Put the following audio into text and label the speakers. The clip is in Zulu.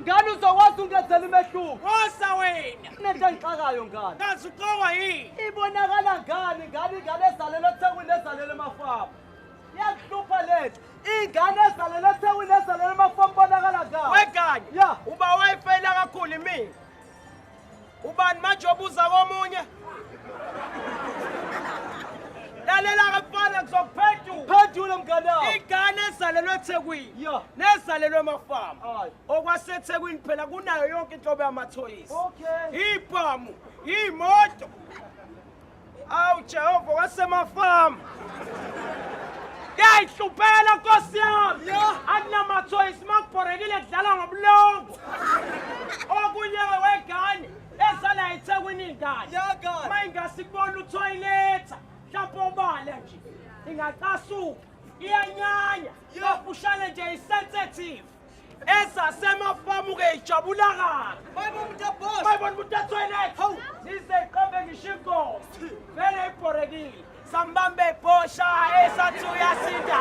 Speaker 1: Ngani uzokwazi ungenzela imehluko?
Speaker 2: Wosa wena.
Speaker 1: Nento engixakayo ngani?
Speaker 2: Kazi uqowa yini?
Speaker 1: Ibonakala ngani ingane ezalela eThekwini ezalela emafama? Iyakuhlupha lethu. Ingane ezalela eThekwini ezalela emafama ibonakala ngani?
Speaker 2: Weganya.
Speaker 1: Ya.
Speaker 2: Uba wayifela kakhulu imini. Ubani manje obuza komunye? Lalela kafana kuzokuphendula.
Speaker 1: Phendula mnganami.
Speaker 2: Ingane ezalelwe eThekwini.
Speaker 1: Ya.
Speaker 2: Nezalelwe emafama.
Speaker 1: Hayi.
Speaker 2: OkwaseThekwini phela kunayo yonke inhlobo yamathoyisi.
Speaker 1: Okay.
Speaker 2: Ibhamu, imoto. Awu Jehova wasemafama. Yayihluphela Nkosi yami.
Speaker 1: Ya.
Speaker 2: Akunamathoyisi makubhorekile kudlala ngomlongo. Okunye wegane ezala eThekwini ingane.
Speaker 1: Yagani.
Speaker 2: Mayingasikubona uthoyiletha. Mhlawumbe obala nje. Ingacasuka. Iyanyanya. Yafushane nje isensitive. Ezasemafama uke ijabula kabi.
Speaker 1: Bayibona umuntu eboss.
Speaker 2: Bayibona umuntu ethoyiletha. Hawu. Sizeqambe ngisho inkomo. Vele ibhorekile. Sambambe ebhosha esathuya sinda.